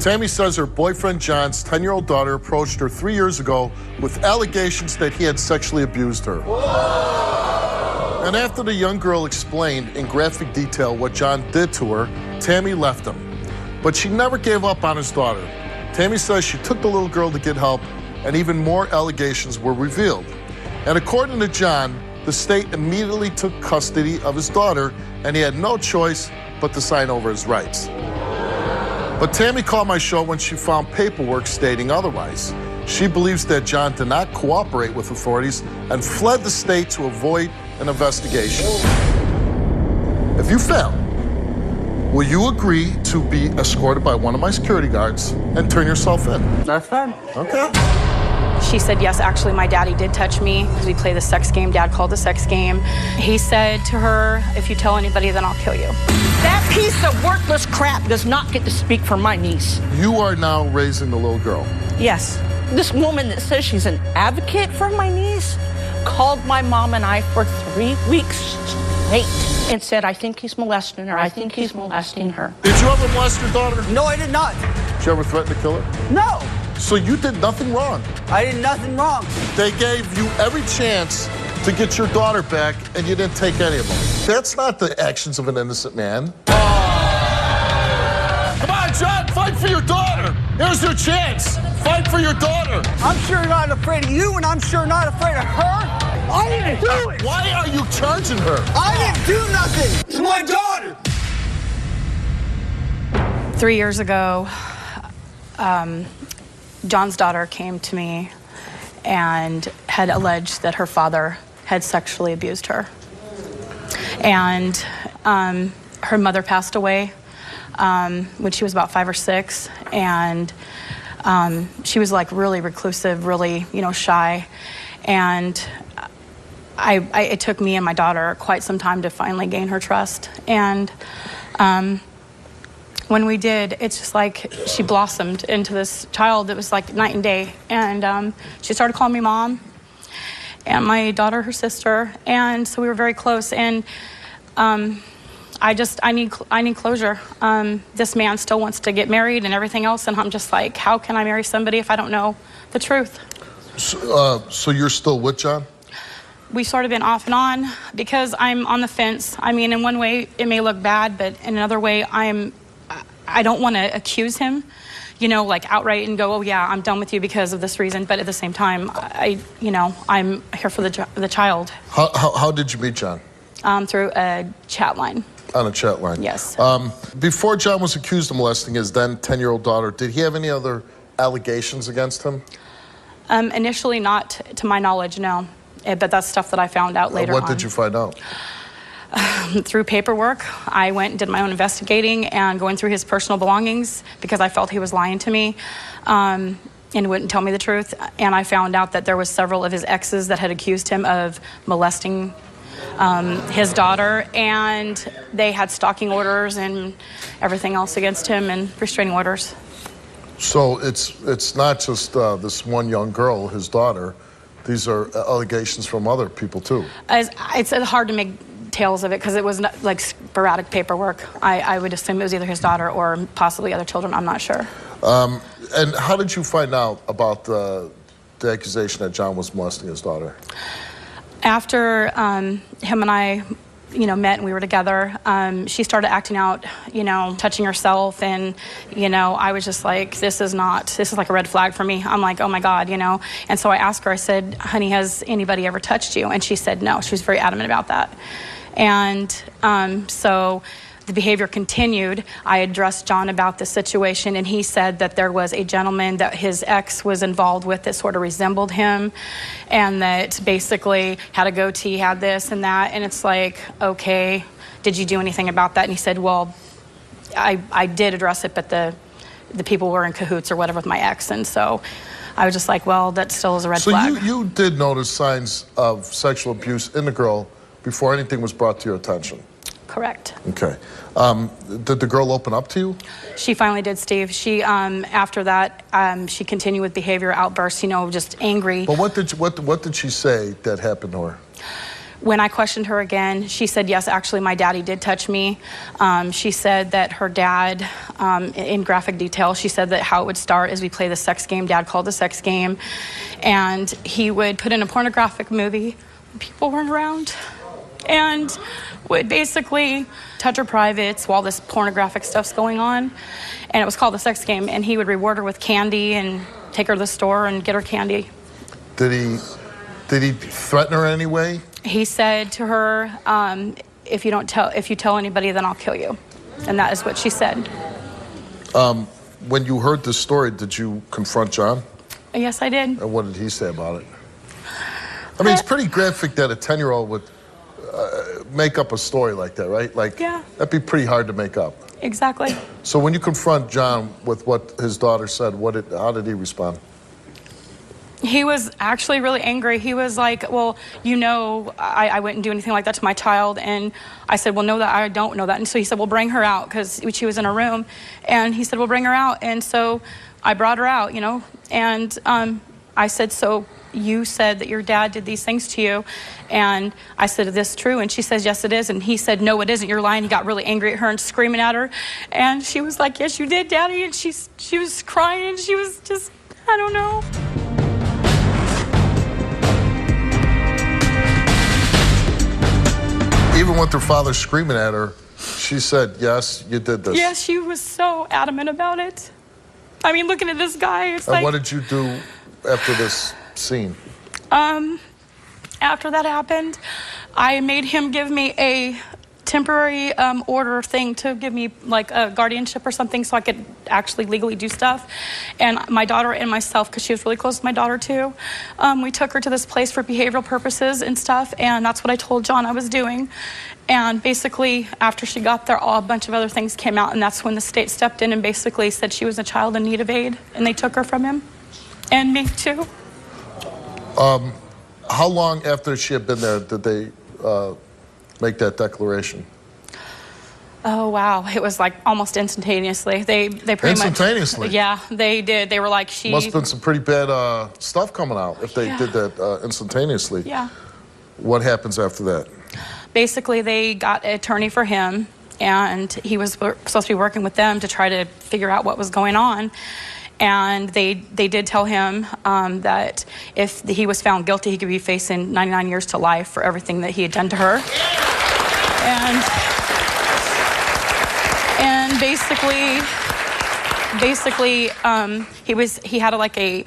Tammy says her boyfriend John's 10-year-old daughter approached her 3 years ago with allegations that he had sexually abused her. Whoa! And after the young girl explained in graphic detail what John did to her, Tammy left him. But she never gave up on his daughter. Tammy says she took the little girl to get help, and even more allegations were revealed. And according to John, the state immediately took custody of his daughter, and he had no choice but to sign over his rights. But Tammy called my show when she found paperwork stating otherwise. She believes that John did not cooperate with authorities and fled the state to avoid an investigation. If you fail, will you agree to be escorted by one of my security guards and turn yourself in? That's fine. Okay. She said, yes, actually, my daddy did touch me because we play the sex game. Dad called the sex game. He said to her, if you tell anybody, then I'll kill you. That piece of worthless crap does not get to speak for my niece. You are now raising the little girl. Yes. This woman that says she's an advocate for my niece called my mom and I for 3 weeks straight and said, I think he's molesting her. I think he's molesting her. Did you ever molest your daughter? No, I did not. Did you ever threaten to kill her? No. So you did nothing wrong. I did nothing wrong. They gave you every chance to get your daughter back, and you didn't take any of them. That's not the actions of an innocent man. Come on, John, fight for your daughter. Here's your chance. Fight for your daughter. I'm sure not afraid of you, and I'm sure not afraid of her. I didn't do it. Why are you charging her? I didn't do nothing. It's my daughter. 3 years ago, John's daughter came to me and had alleged that her father had sexually abused her. And her mother passed away when she was about 5 or 6. And she was like really reclusive, really, shy. And it took me and my daughter quite some time to finally gain her trust. And when we did, it's just like she blossomed into this child that was like night and day. And she started calling me mom, and my daughter her sister, and so we were very close. And I need closure. This man still wants to get married and everything else, and I'm just like, how can I marry somebody if I don't know the truth? So you're still with John? We've sort of been off and on because I'm on the fence. I mean, in one way it may look bad, but in another way I don't want to accuse him, like outright and go, oh yeah, I'm done with you because of this reason. But at the same time, I'm here for the child. How did you meet John? Through a chat line. On a chat line? Yes. Before John was accused of molesting his then 10-year-old daughter, did he have any other allegations against him? Initially not, to my knowledge, no. But that's stuff that I found out later on. What did you find out? Through paperwork. I went and did my own investigating and going through his personal belongings because I felt he was lying to me and wouldn't tell me the truth. And I found out that there was several of his exes that had accused him of molesting his daughter, and they had stalking orders and everything else against him and restraining orders. So it's not just this one young girl, his daughter. These are allegations from other people too. It's hard to make details of it because it was not, like sporadic paperwork. I would assume it was either his daughter or possibly other children. I'm not sure. And how did you find out about the accusation that John was molesting his daughter? After him and I, met and we were together, she started acting out, touching herself, and, I was just like, this is like a red flag for me. I'm like, oh my God, And so I asked her, I said, honey, has anybody ever touched you? And she said no. She was very adamant about that. And so the behavior continued. I addressed John about the situation, and he said that there was a gentleman that his ex was involved with that sort of resembled him, and that basically had a goatee, had this and that. And it's like, okay, did you do anything about that? And he said, well, I did address it, but the people were in cahoots or whatever with my ex. And so I was just like, well, that still is a red flag. So you did notice signs of sexual abuse in the girl before anything was brought to your attention? Correct. Okay. Did the girl open up to you? She finally did, Steve. She, after that, she continued with behavior outbursts, just angry. But what did she say that happened to her? When I questioned her again, she said, yes, actually, my daddy did touch me. She said that her dad, in graphic detail, she said that how it would start is we play the sex game, Dad called the sex game, and he would put in a pornographic movie, people weren't around, and would basically touch her privates while this pornographic stuff's going on, and it was called the sex game, and he would reward her with candy and take her to the store and get her candy. Did he threaten her in any way? He said to her, if you tell anybody, then I'll kill you. And that is what she said. When you heard this story, did you confront John? Yes, I did. And what did he say about it? I mean, it's pretty graphic that a 10-year-old would make up a story like that, right? Like, yeah. That'd be pretty hard to make up. Exactly. So when you confront John with what his daughter said, how did he respond? He was actually really angry. He was like, well, I wouldn't do anything like that to my child. And I said, well, no, that I don't know that. And so he said, well, bring her out, because she was in her room. And he said, well, bring her out. And so I brought her out, And I said, so you said that your dad did these things to you. And I said, is this true? And she says, yes, it is. And he said, no, it isn't. You're lying. He got really angry at her and screaming at her. And she was like, yes, you did, Daddy. And she was crying. She was just, I don't know. Even with her father screaming at her, she said, yes, you did this. Yes, she was so adamant about it. I mean, looking at this guy, it's and like... what did you do after this scene? After that happened, I made him give me a temporary order thing to give me like a guardianship or something so I could actually legally do stuff. And my daughter and myself, because she was really close to my daughter too, we took her to this place for behavioral purposes and stuff, and that's what I told John I was doing. And basically, after she got there, a bunch of other things came out, and that's when the state stepped in and basically said she was a child in need of aid, and they took her from him. And me too. How long after she had been there did they make that declaration? Oh, wow. It was like almost instantaneously. They pretty instantaneously? much... Yeah, they did. They were like, she... Must have been some pretty bad stuff coming out if they did that instantaneously. Yeah. What happens after that? Basically, they got an attorney for him, and he was supposed to be working with them to try to figure out what was going on. And they did tell him that if he was found guilty, he could be facing 99 years to life for everything that he had done to her. And basically, he had like a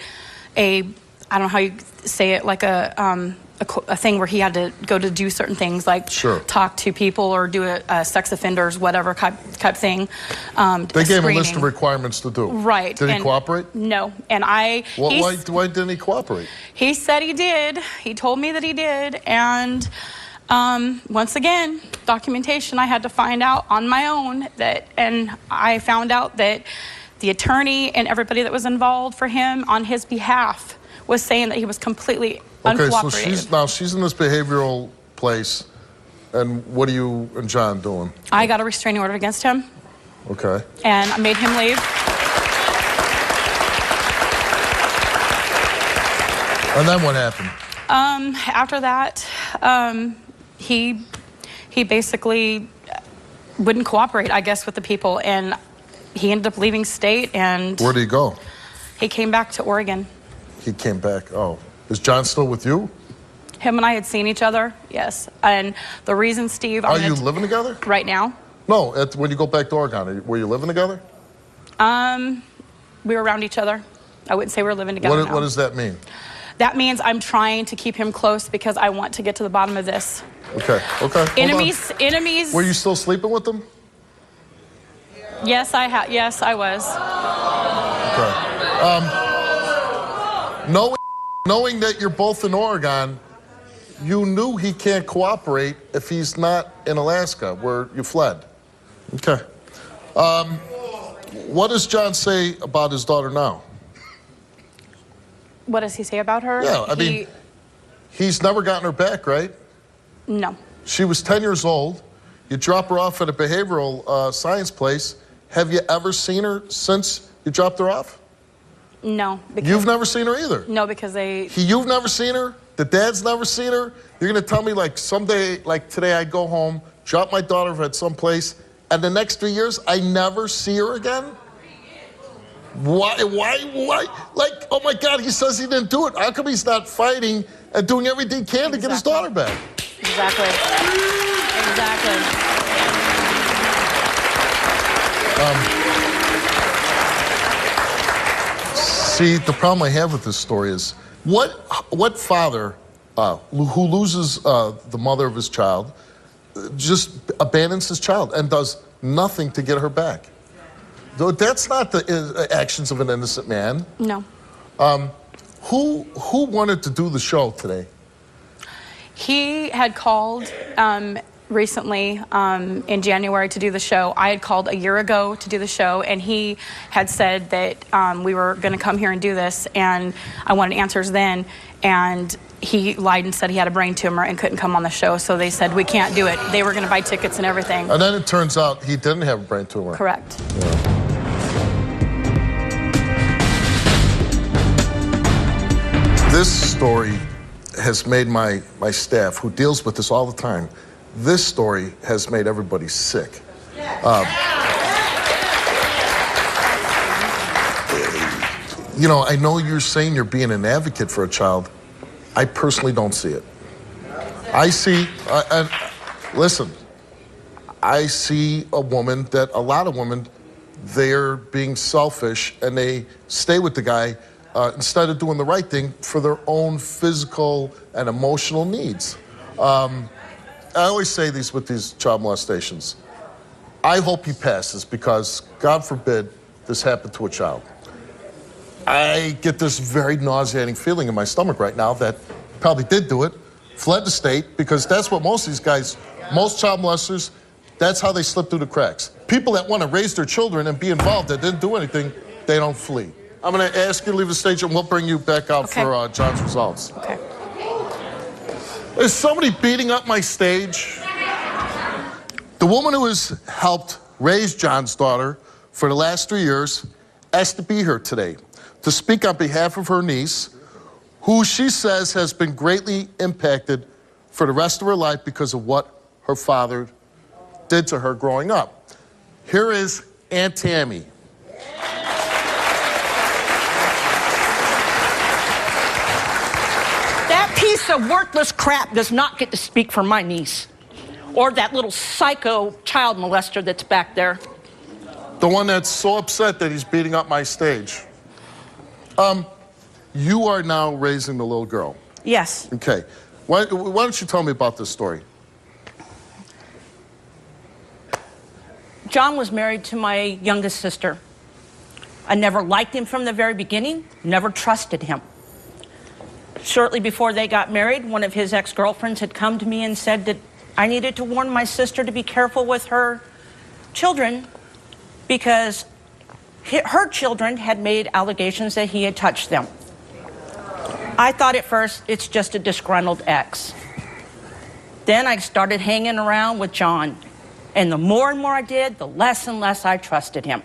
I don't know how you say it, like a thing where he had to go to do certain things, like talk to people or do a sex offenders, whatever type thing. They gave him a list of requirements to do. Right. Did he cooperate? No. And why didn't he cooperate? He said he did. He told me that he did. And once again, documentation I had to find out on my own and I found out that the attorney and everybody that was involved for him on his behalf was saying that he was completely uncooperative. So she's in this behavioral place, and what are you and John doing? I got a restraining order against him. Okay. And I made him leave. And then what happened? After that, he basically wouldn't cooperate, I guess, with the people, and he ended up leaving state. And where did he go? He came back to Oregon. He came back. Oh, is John still with you? Him and I had seen each other, yes. And the reason, Steve... Are you living together? Right now? No, when you go back to Oregon, were you living together? We were around each other. I wouldn't say we were living together. What does that mean? That means I'm trying to keep him close because I want to get to the bottom of this. Okay. Enemies. Were you still sleeping with them? Yes, Yes, I was. Okay. Knowing that you're both in Oregon, you knew he can't cooperate if he's not in Alaska, where you fled. Okay. What does John say about his daughter now? What does he say about her? Yeah, I mean, he's never gotten her back, right? No. She was 10 years old. You drop her off at a behavioral science place. Have you ever seen her since you dropped her off? No. You've never seen her either? No, because You've never seen her? the dad's never seen her. You're going to tell me, like, someday, like today, I go home, drop my daughter at some place, and the next 3 years, I never see her again? Why? Like, oh my God, he says he didn't do it. How come he's not fighting and doing everything he can to get his daughter back? Exactly. See, the problem I have with this story is, what father who loses the mother of his child just abandons his child and does nothing to get her back? Though that's not the actions of an innocent man. No. Who wanted to do the show today? He had called recently in January to do the show. I had called a year ago to do the show, and he had said that we were going to come here and do this, and I wanted answers then, and he lied and said he had a brain tumor and couldn't come on the show, so they said we can't do it. They were going to buy tickets and everything. And then it turns out he didn't have a brain tumor. Correct. Yeah. This story has made my staff, who deals with this all the time, this story has made everybody sick. You know, I know you're saying you're being an advocate for a child. I personally don't see it. I see, listen, I see a woman that a lot of women, they're being selfish and they stay with the guy instead of doing the right thing for their own physical and emotional needs. I always say these with these child molestations. I hope he passes because, God forbid, this happened to a child. I get this very nauseating feeling in my stomach right now that probably did do it, fled the state, because that's what most of these guys, most child molesters, that's how they slip through the cracks. People that want to raise their children and be involved that didn't do anything, they don't flee. I'm going to ask you to leave the stage and we'll bring you back out for John's results. Okay. Is somebody beating up my stage? The woman who has helped raise John's daughter for the last 3 years asked to be here today to speak on behalf of her niece, who she says has been greatly impacted for the rest of her life because of what her father did to her growing up. Here is Aunt Tammy. That piece of worthless crap does not get to speak for my niece. Or that little psycho child molester that's back there. The one that's so upset that he's beating up my stage. You are now raising the little girl. Yes. Okay. Why don't you tell me about this story? John was married to my youngest sister. I never liked him from the very beginning, never trusted him. Shortly before they got married, one of his ex-girlfriends had come to me and said that I needed to warn my sister to be careful with her children because her children had made allegations that he had touched them. I thought at first it's just a disgruntled ex. Then I started hanging around with John, and the more and more I did, the less and less I trusted him.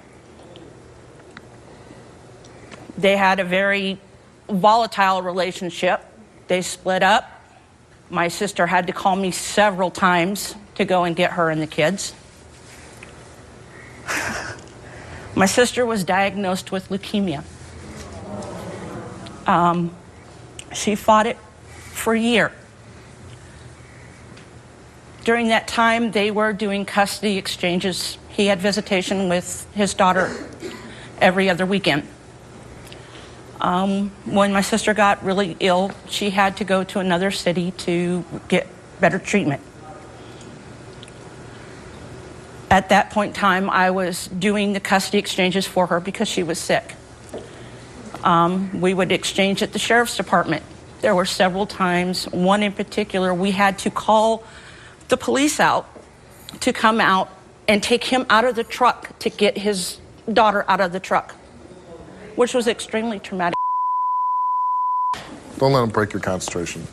They had a very volatile relationship. They split up. My sister had to call me several times to go and get her and the kids. My sister was diagnosed with leukemia. She fought it for a year. During that time, they were doing custody exchanges. He had visitation with his daughter every other weekend. When my sister got really ill, she had to go to another city to get better treatment. At that point in time, I was doing the custody exchanges for her because she was sick. We would exchange at the sheriff's department. There were several times, one in particular, we had to call the police out to come out and take him out of the truck to get his daughter out of the truck, which was extremely traumatic. Don't let him break your concentration.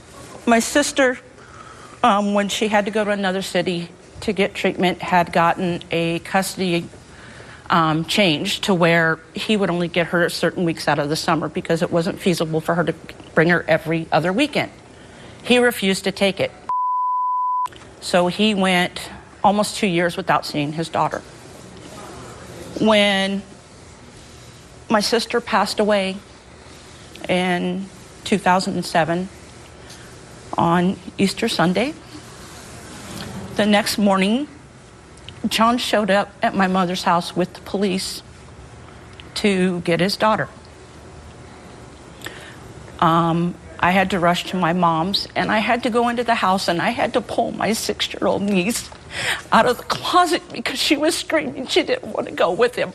My sister, when she had to go to another city to get treatment, had gotten a custody change to where he would only get her certain weeks out of the summer because it wasn't feasible for her to bring her every other weekend. He refused to take it. So he went almost 2 years without seeing his daughter. When my sister passed away in 2007 on Easter Sunday, the next morning, John showed up at my mother's house with the police to get his daughter. I had to rush to my mom's, and I had to go into the house, and I had to pull my 6-year-old niece out of the closet because she was screaming. She didn't want to go with him.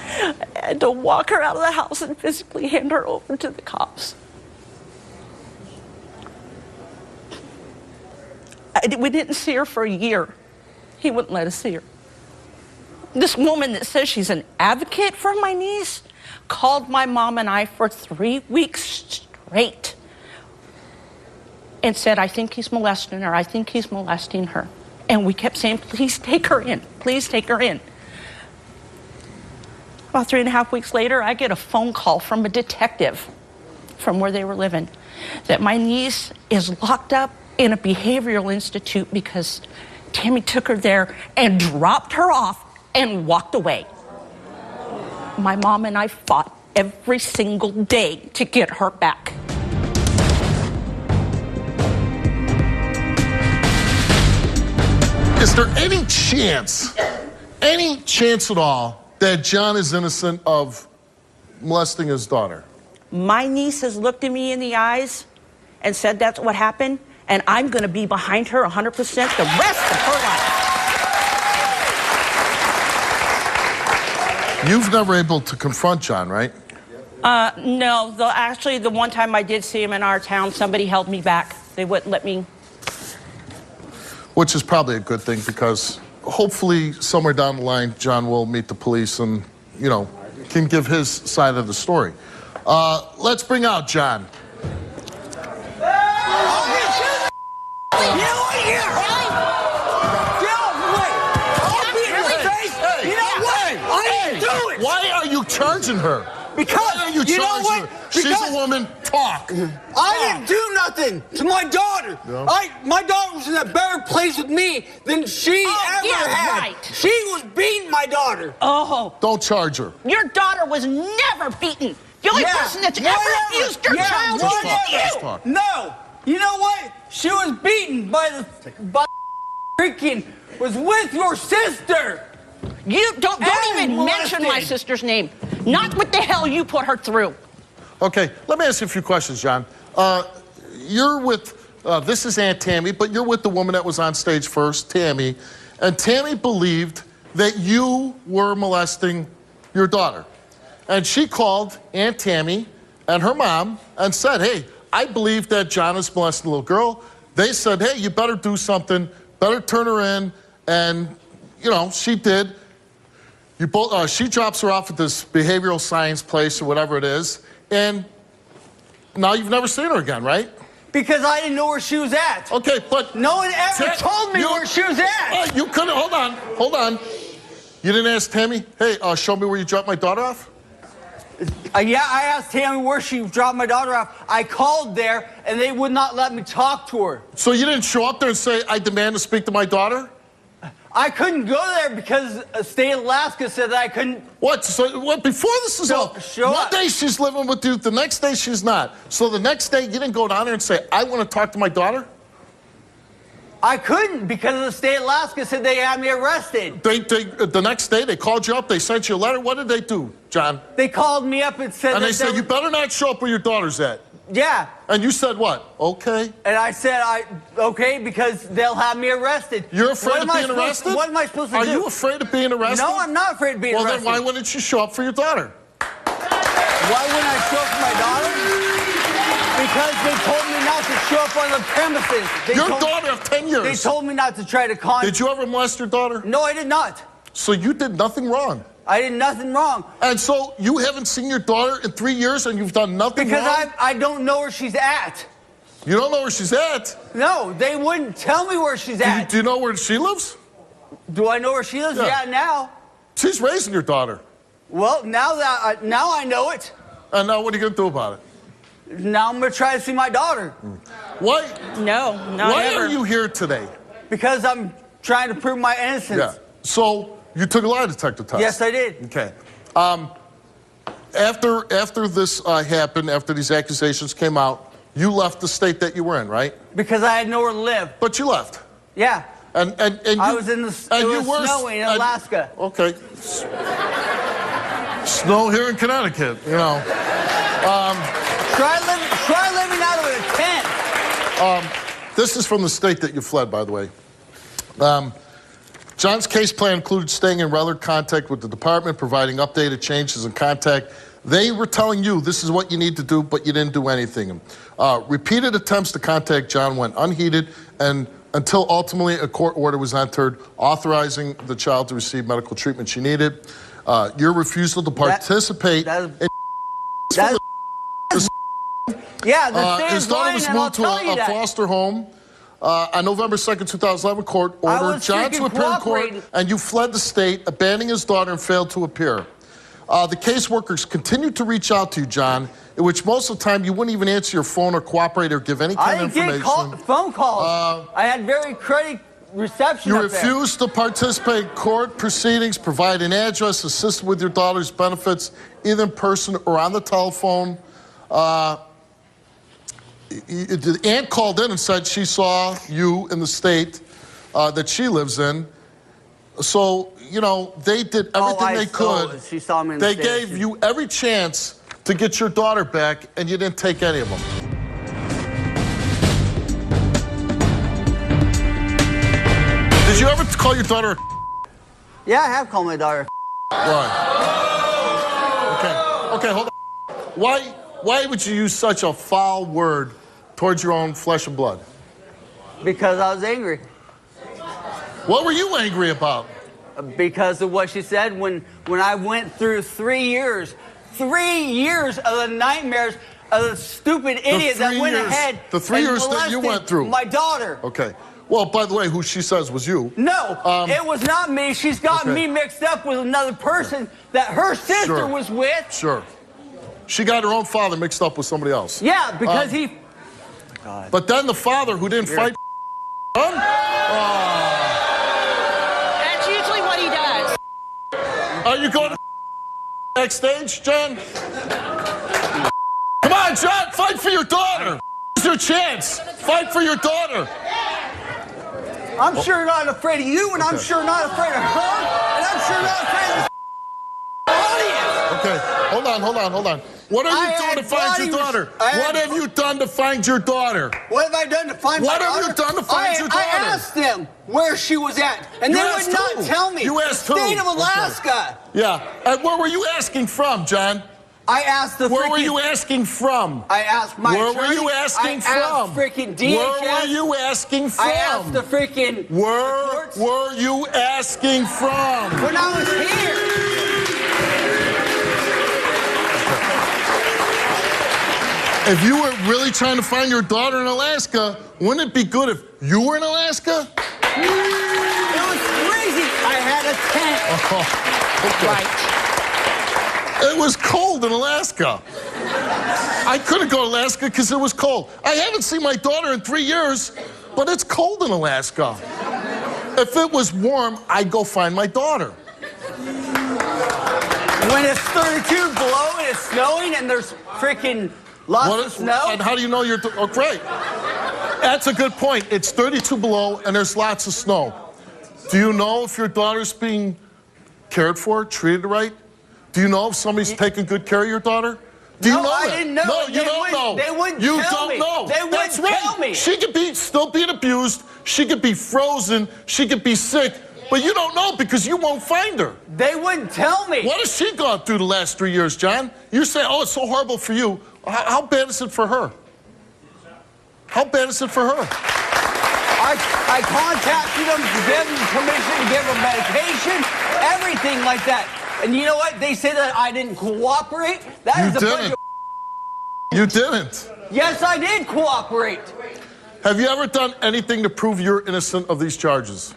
I had to walk her out of the house and physically hand her over to the cops. We didn't see her for a year. He wouldn't let us see her. This woman that says she's an advocate for my niece called my mom and I for 3 weeks straight and said, I think he's molesting her. I think he's molesting her. And we kept saying, please take her in. Please take her in. About 3.5 weeks later, I get a phone call from a detective from where they were living that my niece is locked up in a behavioral institute because Tammy took her there and dropped her off and walked away. My mom and I fought every single day to get her back. Is there any chance at all that John is innocent of molesting his daughter? My niece has looked at me in the eyes and said that's what happened, and I'm going to be behind her 100% the rest of her life. You've never able to confront John, right? No, actually, the one time I did see him in our town, somebody held me back. They wouldn't let me. Which is probably a good thing because hopefully somewhere down the line, John will meet the police and, you know, can give his side of the story. Let's bring out John. Why are you charging her? Because, why are you charging what? her? She's a woman. Talk. I didn't do nothing to my daughter. No. My daughter was in a better place with me than she ever had. Right. She was beating my daughter. Oh. Don't charge her. Your daughter was never beaten. The only person that's ever abused your child is you. Talk. No. You know what? She was beaten by freaking was with your sister. You don't even mention my sister's name. Not what the hell you put her through. Okay, let me ask you a few questions, John. You're with, this is Aunt Tammy, but you're with the woman that was on stage first, Tammy. And Tammy believed that you were molesting your daughter. And she called Aunt Tammy and her mom and said, hey, I believe that John is molesting a little girl. They said, hey, you better do something, better turn her in. And, you know, she did. You both, she drops her off at this behavioral science place or whatever it is, and now you've never seen her again, right? Because I didn't know where she was at. Okay, but no one ever told me where she was at. You couldn't. Hold on. You didn't ask Tammy, hey, show me where you dropped my daughter off? Yeah, I asked Tammy where she dropped my daughter off. I called there, and they would not let me talk to her. So you didn't show up there and say, I demand to speak to my daughter? I couldn't go there because the state of Alaska said that I couldn't. What? So what? Before this is all, one day she's living with you, the next day she's not. So the next day you didn't go down there and say, I want to talk to my daughter? I couldn't because the state of Alaska said they had me arrested. The next day they called you up, they sent you a letter. What did they do, John? They called me up and said. And they said, you better not show up where your daughter's at. Yeah. And you said what? Okay. And I said, okay, because they'll have me arrested. You're afraid of being arrested? What am I supposed to do? Are you afraid of being arrested? No, I'm not afraid of being arrested. Well, then why wouldn't you show up for your daughter? Why wouldn't I show up for my daughter? Because they told me not to show up on the premises. Your daughter of 10 years. They told me not to try to contact. Did you ever molest your daughter? No, I did not. So you did nothing wrong? I did nothing wrong. And so you haven't seen your daughter in 3 years and you've done nothing wrong? Because I don't know where she's at. You don't know where she's at? No, they wouldn't tell me where she's at. Do you know where she lives? Do I know where she lives? Yeah, now. She's raising your daughter. Well, now I know it. And now what are you going to do about it? Now I'm going to try to see my daughter. Why? No, not Why ever. are you here today? Because I'm trying to prove my innocence. Yeah. So you took a lie detector test. Yes, I did. Okay. After this happened, after these accusations came out, you left the state that you were in, right? Because I had nowhere to live. But you left. Yeah. And you, I was in the snowing in Alaska. Okay. Snow here in Connecticut, you know. Try living out of a tent. This is from the state that you fled, by the way. John's case plan included staying in regular contact with the department, providing updated changes in contact. They were telling you this is what you need to do, but you didn't do anything. Repeated attempts to contact John went unheeded, and until ultimately a court order was entered authorizing the child to receive medical treatment she needed. Your refusal to participate Yeah, the state his is daughter lying, was and I'll moved to tell you a that. foster home. On November 2nd, 2011, court ordered John to appear in court, and you fled the state, abandoning his daughter and failed to appear. The caseworkers continued to reach out to you, John, in which most of the time you wouldn't even answer your phone or cooperate or give any kind of information. I didn't get phone calls. I had very critical reception You up there. refused to participate in court proceedings, provide an address, assist with your daughter's benefits, either in person or on the telephone. The aunt called in and said she saw you in the state that she lives in. So, you know, they did everything they could. She saw me in the They state. gave you every chance to get your daughter back, and you didn't take any of them. Did you ever call your daughter a Yeah, I have called my daughter. Why? Okay, hold on. Why would you use such a foul word towards your own flesh and blood? Because I was angry. What were you angry about? Because of what she said when I went through 3 years of the nightmares of the stupid idiot that went ahead. The 3 years that you went through. My daughter. Okay. Well, by the way, who she says was you. No, it was not me. She's got me mixed up with another person that her sister was with. Sure. She got her own father mixed up with somebody else. Yeah, because he... But then the father who didn't fight That's usually what he does. Are you going to backstage, John? Come on, John, fight for your daughter. Here's your chance. Fight for your daughter. I'm sure not afraid of you, and I'm sure not afraid of her, and I'm sure not afraid of the audience. Okay, hold on. What are you doing to find your daughter? What have you done to find your daughter? What have I done to find my daughter? What have you done to find your daughter? I asked them where she was at, and they would not tell me. You asked who? The state of Alaska. Okay. Yeah, and where were you asking from, John? I asked the Where were you asking from? I asked my Where attorney. were you asking from? I asked freaking DHS. Where were you asking from? I asked the freaking... Where were you asking from? When I was here. If you were really trying to find your daughter in Alaska, wouldn't it be good if you were in Alaska? It was crazy. I had a tent. Oh, okay. Right. It was cold in Alaska. I couldn't go to Alaska because it was cold. I haven't seen my daughter in 3 years, but it's cold in Alaska. If it was warm, I'd go find my daughter. When it's 32 below and it's snowing and there's freaking lots of snow. And how do you know you're... Oh, great. That's a good point. It's 32 below and there's lots of snow. Do you know if your daughter's being cared for, treated right? Do you know if somebody's taking good care of your daughter? Do you know I that? didn't know. No, you don't know. They wouldn't you tell me. You don't know. They wouldn't That's right. tell me. She could be still being abused. She could be frozen. She could be sick. But you don't know because you won't find her. They wouldn't tell me. What has she gone through the last 3 years, John? You say, oh, it's so horrible for you. How bad is it for her? How bad is it for her? I contacted them to give them permission to give her medication, everything like that. And you know what? They say that I didn't cooperate. That is a bunch of... You didn't. Yes, I did cooperate. Have you ever done anything to prove you're innocent of these charges?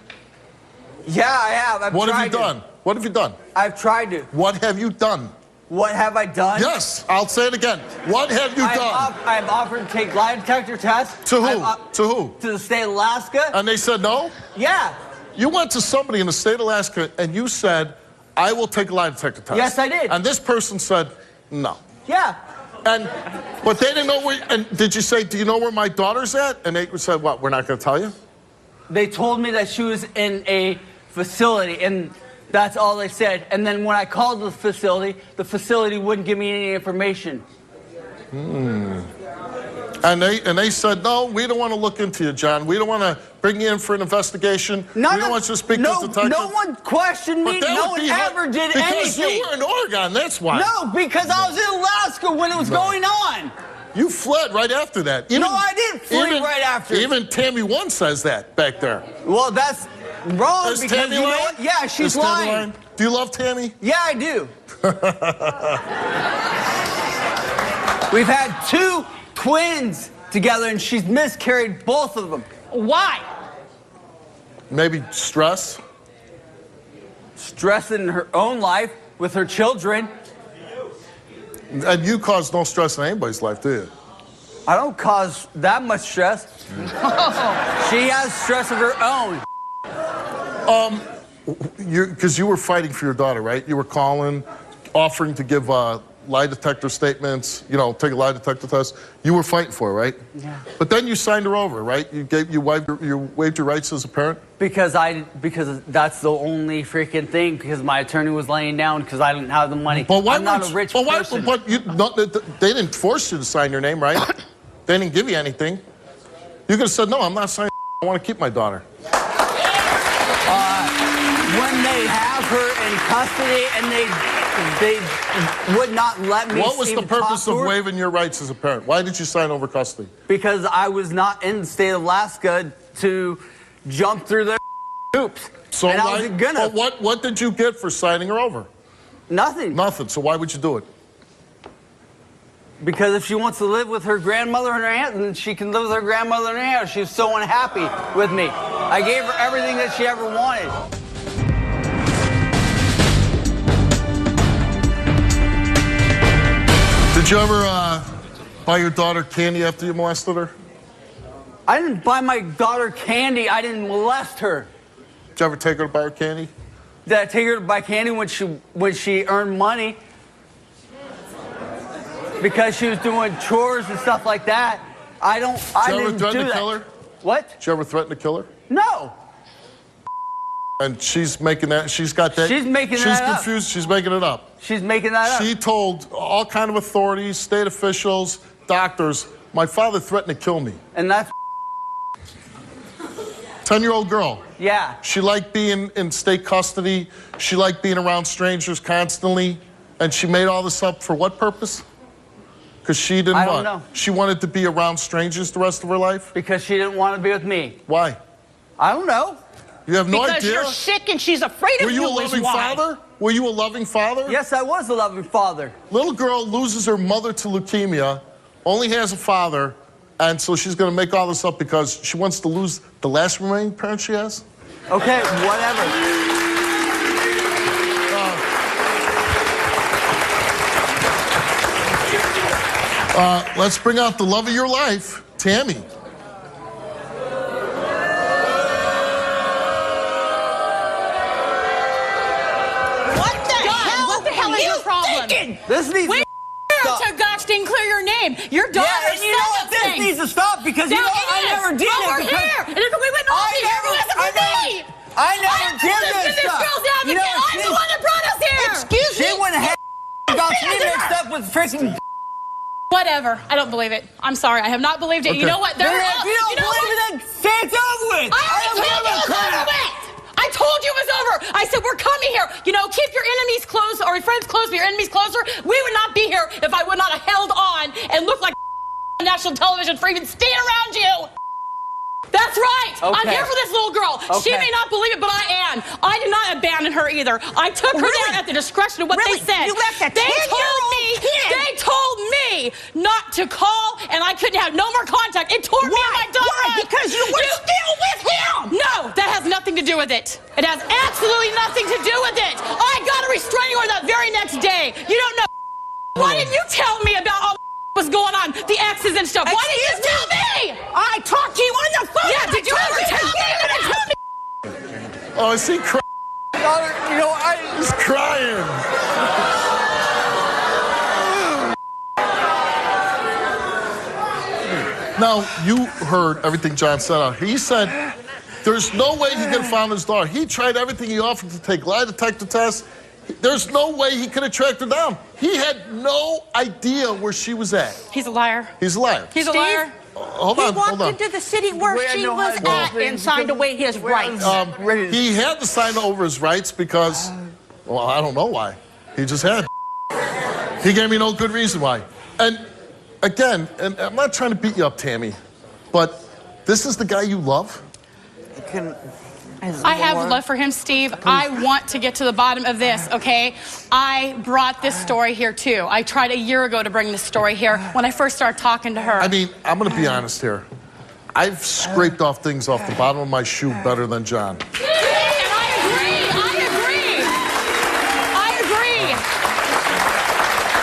Yeah, I have. What have you done? What have you done? I've tried to. What have you done? What have I done? Yes, I'll say it again. What have you done? I've offered to take lie detector tests. To who? To who? To the state of Alaska. And they said no? Yeah. You went to somebody in the state of Alaska and you said, I will take a lie detector test. Yes, I did. And this person said, no. Yeah. But they didn't know where, and did you say, do you know where my daughter's at? And they said, what, we're not going to tell you? They told me that she was in a facility, and that's all they said. And then when I called the facility wouldn't give me any information. And they said, no, we don't want to look into you, John. We don't want to bring you in for an investigation. We don't want you to speak to the detective. No one questioned me. No one ever did anything. Because you were in Oregon, that's why. No, because I was in Alaska when it was going on. You fled right after that. No, I didn't flee right after. Even Tammy 1 says that back there. Well, that's wrong. Is because Tammy you know lying? what? Yeah, she's lying. Do you love Tammy? Yeah, I do. We've had 2 twins together, and she's miscarried both of them. Why? Maybe stress? Stress in her own life with her children. And you cause no stress in anybody's life, do you? I don't cause that much stress. She has stress of her own. Because you were fighting for your daughter, right? You were calling, offering to give lie detector statements, you know, take a lie detector test. You were fighting for her, right? Yeah. But then you signed her over, right? You waived your rights as a parent? Because that's the only freaking thing, because my attorney was laying down because I didn't have the money. But why I'm not a rich person. But they didn't force you to sign your name, right? They didn't give you anything. You could have said, no, I'm not signing. I want to keep my daughter. When they have her in custody and they would not let me. What was the purpose of waiving your rights as a parent? Why did you sign over custody? Because I was not in the state of Alaska to jump through their hoops. So and I wasn't gonna. What did you get for signing her over? Nothing. Nothing. So why would you do it? Because if she wants to live with her grandmother and her aunt, then she can live with her grandmother and her aunt. She was so unhappy with me. I gave her everything that she ever wanted. Did you ever buy your daughter candy after you molested her? I didn't buy my daughter candy. I didn't molest her. Did you ever take her to buy her candy? Did I take her to buy candy when she earned money? Because she was doing chores and stuff like that. I didn't do that. Did you ever threaten to kill her? What? Did you ever threaten to kill her? No. And she's making that, she's got that. She's making that up. She's confused, she's making it up. She's making that up. She told all kind of authorities, state officials, doctors, my father threatened to kill me. And that's 10-year-old girl. Yeah. She liked being in state custody. She liked being around strangers constantly. And she made all this up for what purpose? Because she didn't want. I don't know. She wanted to be around strangers the rest of her life? Because she didn't want to be with me. Why? I don't know. You have no idea? Because you're sick and she's afraid of you. Were you a loving father? Were you a loving father? Yes, I was a loving father. Little girl loses her mother to leukemia, only has a father, and so she's going to make all this up because she wants to lose the last remaining parent she has? Okay, whatever. Let's bring out the love of your life, Tammy. What the hell is your problem? This needs to stop. To gosh dang clear your name. Your daughter Yeah, and you know what? This needs to stop because you know I never did it. We're here. And if we went all here, it wasn't for me. I never did this stuff. You know, I'm the one that brought us here. Excuse me. She went ahead and got me mixed up with freaking. Whatever. I don't believe it. I'm sorry. I have not believed it. Okay. You know what? If you don't believe it, then say it's over with. I already told you it was over with. I told you it was over. I said, we're coming here. You know, keep your enemies close or your friends close, but your enemies closer. We would not be here if I would not have held on and looked like on national television for even staying around you. That's right. Okay. I'm here for this little girl. She Okay. may not believe it, but I am. I did not abandon her either. I took her there at the discretion of what they said. You left a 10-year-old kid. They told me not to call, and I couldn't have no more contact. It tore me and my daughter. Why? Because you were still with him. No, that has nothing to do with it. It has absolutely nothing to do with it. I got a restraining order that very next day. You don't know Why didn't you tell me about all was going on, the exes and stuff? Why didn't you tell me? I talked to you on the phone. Yeah, did you ever tell me? Oh, is he crying? You know, He's crying. Now, you heard everything John said. He said there's no way he could have found his daughter. He tried everything. He offered to take lie detector tests. There's no way he could have tracked her down. He had no idea where she was at. He's a liar. He's a liar. He's a liar. Hold He on, walked hold on. into the city where she was at and signed away his rights. He had to sign over his rights because, well, I don't know why. He just had. He gave me no good reason why. And again, and I'm not trying to beat you up, Tammy, but this is the guy you love? I have love for him, Steve. I want to get to the bottom of this, okay? I brought this story here, too. I tried a year ago to bring this story here when I first started talking to her. I mean, I'm going to be honest here. I've scraped off things off the bottom of my shoe better than John. And I agree.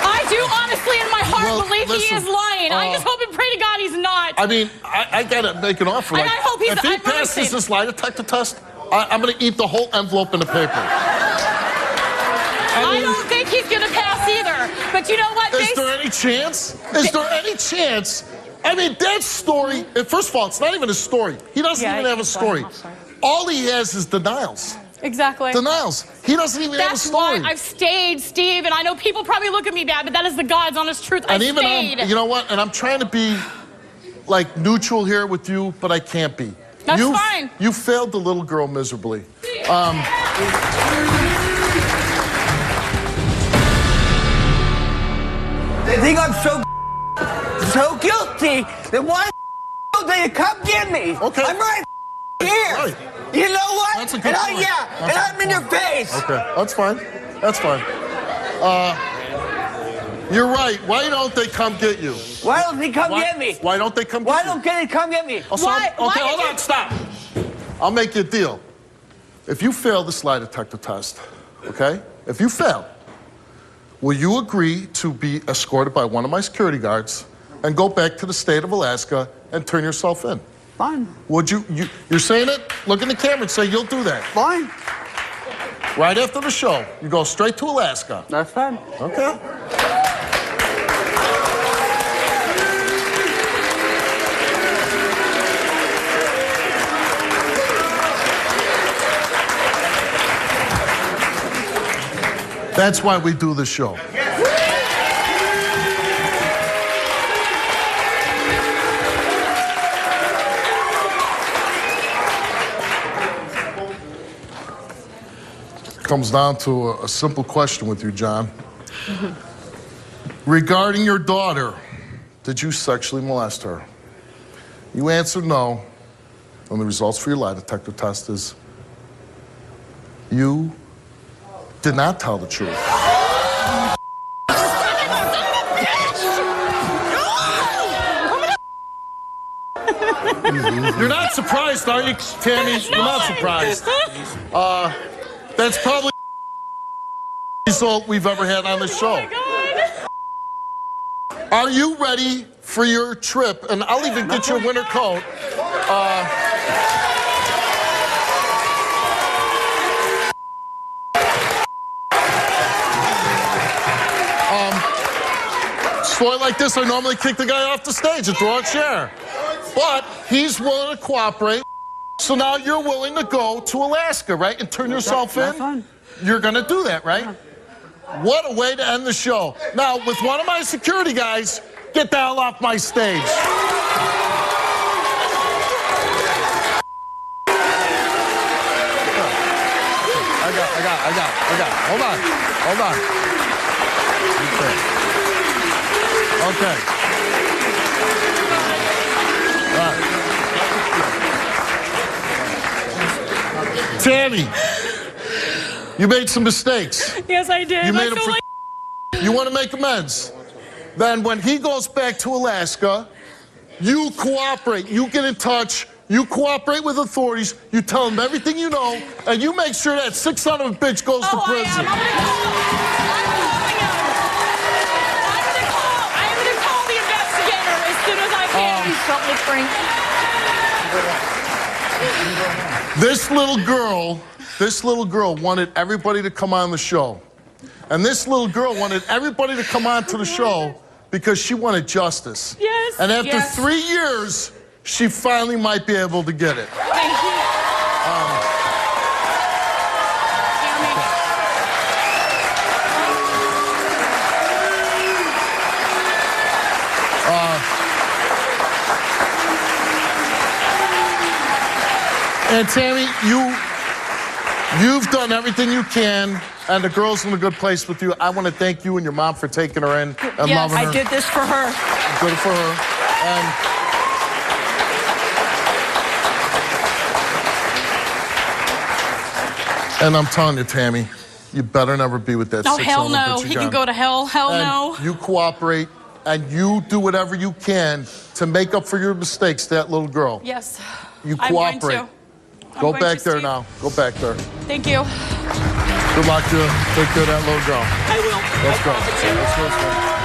I do honestly in my heart believe he is lying. I just hope and pray to God he's not. I mean, I got to make an offer. And I hope he's if he passes this lie detector test, I'm going to eat the whole envelope in the paper. I don't think he's going to pass either. But you know what? Is there any chance? Is there any chance? I mean, that story, first of all, it's not even a story. He doesn't even have a story. All he has is denials. Exactly. Denials. He doesn't even have a story. That's why I've stayed, Steve, and I know people probably look at me bad, but that is the God's honest truth. And I've stayed. you know what? And I'm trying to be, like, neutral here with you, but I can't be. That's fine. You failed the little girl miserably. They think I'm so guilty that why they come get me? Okay. I'm right here. Right. You know what? That's a good point. And I'm in your face. Okay, that's fine. That's fine. You're right. Why don't they come get you? Why don't they come get me? Why don't they come Why get you? don't they come get me? Why Hold on, stop. I'll make you a deal. If you fail this lie detector test, okay? If you fail, will you agree to be escorted by one of my security guards and go back to the state of Alaska and turn yourself in? Fine. Would you're saying it? Look in the camera and say you'll do that. Fine. Right after the show, you go straight to Alaska. That's fine. Okay. That's why we do the show. Comes down to a simple question with you, John. Regarding your daughter, did you sexually molest her? You answered no, and the results for your lie detector test is you did not tell the truth. You're not surprised, are you, Tammy? You're not surprised. That's probably the result we've ever had on the show. Are you ready for your trip? And I'll even get your winter coat. Story like this, I normally kick the guy off the stage and throw a chair. But he's willing to cooperate. So now you're willing to go to Alaska, right? And turn yourself in? Fun. You're going to do that, right? What a way to end the show. Now, with one of my security guys, get the hell off my stage. I got. Hold on. Okay. All right. Tammy, you made some mistakes. Yes, I did. You made You want to make amends. Then when he goes back to Alaska, you cooperate. You get in touch. You cooperate with authorities. You tell them everything you know, and you make sure that sick son of a bitch goes to prison. I'm calling him. suffering. This little girl wanted everybody to come on the show. And this little girl wanted everybody to come on to the show because she wanted justice. Yes. And after yes. 3 years, she finally might be able to get it. Thank you. And Tammy, you've done everything you can, and the girl's in a good place with you. I want to thank you and your mom for taking her in and Yes, loving her. I did this for her. Good for her. And I'm telling you, Tammy, you better never be with that. Oh, hell no. He can go to hell. Hell no. You cooperate, and you do whatever you can to make up for your mistakes, that little girl. Yes. You I'm going cooperate. to. Go going back to, there Steve. now. Go back there. Thank you. Good luck to you. Take care of that little girl. I will. Let's go. Let's go.